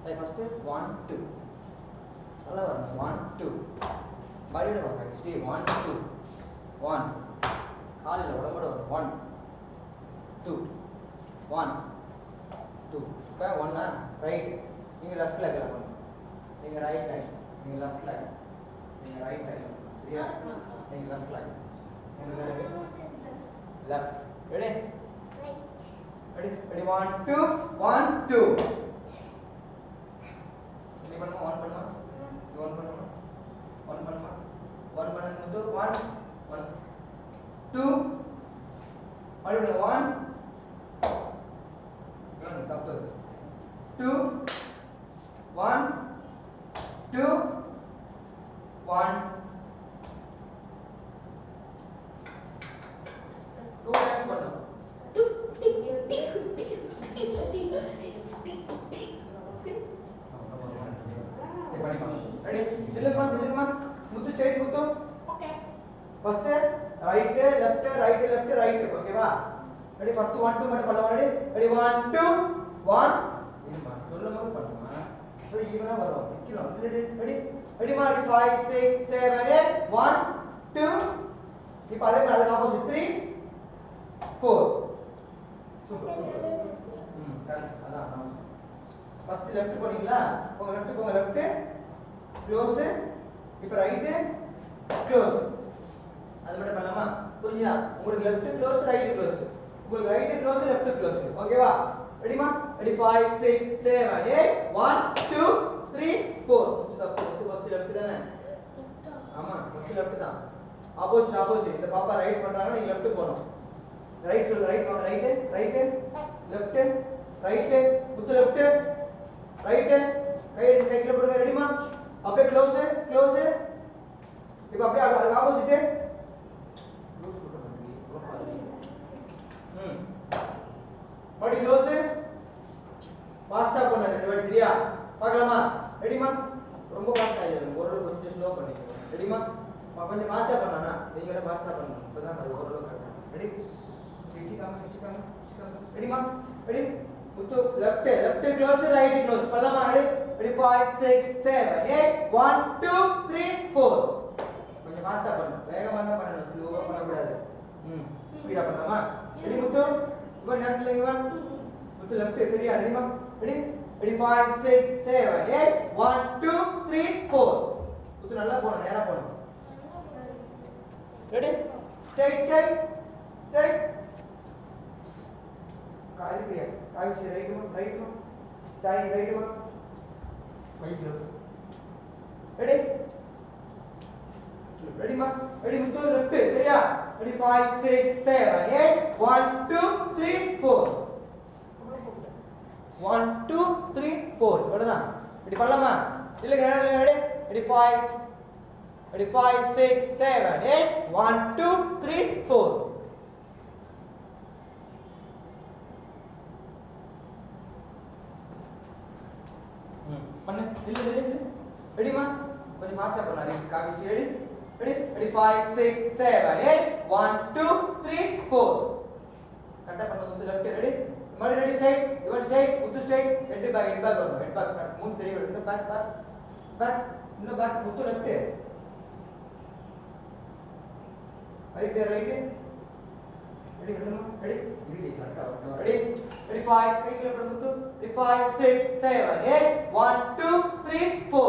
like first 1 2 நல்லா வரும் 1 2 பாடியோட வாங்க ஸ்டே 1 2 1 காலில் உடம்போட வரும் 1 2 1 2 இப்போ 1 ரைட் நீங்கள் லெஃப்ட் லெக்கில் பண்ணணும் நீங்கள் ரைட் லெக் நீங்கள் லெஃப்ட் லெக் நீங்கள் ரைட் லெக் சரியா நீங்கள் left leg left ready ready ready 1 2 1 2 ini பண்ணுமா 1 பண்ணுமா 1 பண்ணுமா 1 பண்ணுமா 1 பண்ணும்போது 1 1 2 மறுபடியும் 1 1 தப்பு 2 1 2 1 2 times பண்ணு சரி பண்ணிக்கலாம் ரெடி நில்லுமா Muthu straight Muthu okay first right left right ஓகேவா ரெடி ஃபர்ஸ்ட் 1 2 மட்டும் பண்ணலாம் ரெடி 1 2 1 இருமா சொல்லும்போது பண்ணுமா சோ ஈவனா வரும் நிக்கலாம் ரெடி மா 5 6 7 8 1 2 இப்போ அதே மாதிரி அதுக்கு ஆப்போசிட் 3 4 சூப்பர் கரெக்ட் அதான் ஃபர்ஸ்ட் லெஃப்ட் போறீங்களா போங்க லெஃப்ட் க்ளோஸ் இப்போ ரைட் க்ளோஸ் அது மட்டும் பண்ணலாமா புரியுதா உங்களுக்கு லெஃப்ட் க்ளோஸ் ரைட் க்ளோஸ் உங்களுக்கு ரைட் க்ளோஸ் லெஃப்ட் க்ளோஸ் ஓகேவா ரெடிமா ரெடி 5 6 7 8 1 2 3 4 தப்பு ஃபர்ஸ்ட் லெஃப்ட் தானே ஆமா ஃபர்ஸ்ட் லெஃப்ட் தான் ஆப்போசிட் இந்த பாப்பா ரைட் பண்றாங்க நீங்க லெஃப்ட் போறோம் ரைட் சொல்லுங்க ரைட் வாங்க ரைட் லெஃப்ட் ரைட் குத்து லெஃப்ட் ரைட் ரைட்ல போடுங்க ரெடிமா அப்படியே க்ளோஸ் இப்போ அப்படியே அதுக்கு ஆப்போசிட் க்ளோஸ் போடுங்க பாடி க்ளோஸ் ஃபாஸ்டா பண்ணு ரெண்டு வாட்டி சரியா பார்க்கலாமா ரெடிமா ரொம்ப ஃபாஸ்டா ஆயிடும் ஒரு கொஞ்சம் ஸ்லோ பண்ணிக்கோ ரெடிமா கொஞ்சம் ஃபாஸ்டா பண்ணானா நீங்க ஃபாஸ்டா பண்ணணும் அப்பதான் அது ஓரளவு கரெக்டா ரெடி கிச்சிக்காம ரெடிமா ரெடி முத்து லெஃப்ட் க்ளோஸ் ரைட் க்ளோஸ் பண்ணலாமா ரெடி 5 6 7 8 1 2 3 4 கொஞ்சம் ஃபாஸ்டா பண்ணு வேகமா தான் பண்ணணும் ஸ்லோவா பண்ண கூடாது ஸ்பீடா பண்ணலாமா ரெடி முத்து இவன் நடுல இவன் முத்து லெஃப்ட் சரியா ரெடிமா ரெடி 5 6 7 8 1 2 3 4 முத்து நல்லா போணும் நேரா போணும் ரெடி ஸ்ட்ரைட் काई से राइट में स्टाइल राइट में वही क्लोज रेडी मा रेडी मुत्तु लेफ्ट சரியா ரெடி 5 6 7 8 1 2 3 4 1 2 3 4 இவ்வளவுதான் ரெடி பண்ணலாமா இல்லங்க ரெடி 5 6 7 8 1 2 3 4 பண்ணு இல்ல ரெடிமா கொஞ்சம் ஃபாஸ்டா பண்ணாரு காபி ரெடி 5 6 7 8 1 2 3 4 கரெக்ட்டா பண்ணு முத்து லெஃப்ட் ரெடி மறுபடியும் ரெடி ஸ்ட்ரைட் முத்து ஸ்ட்ரைட் ஹெட் பேக் வரும் ஹெட் பேக் மூணு தெரிய விடுங்க பேக் இன்னும் பேக் முத்து லெஃப்ட் ரைட் ரெடி ரெடி இது கரெக்ட்டா வரும் ரெடி 5 கையில போடு முத்து 5 6 7 8 1 2 3 4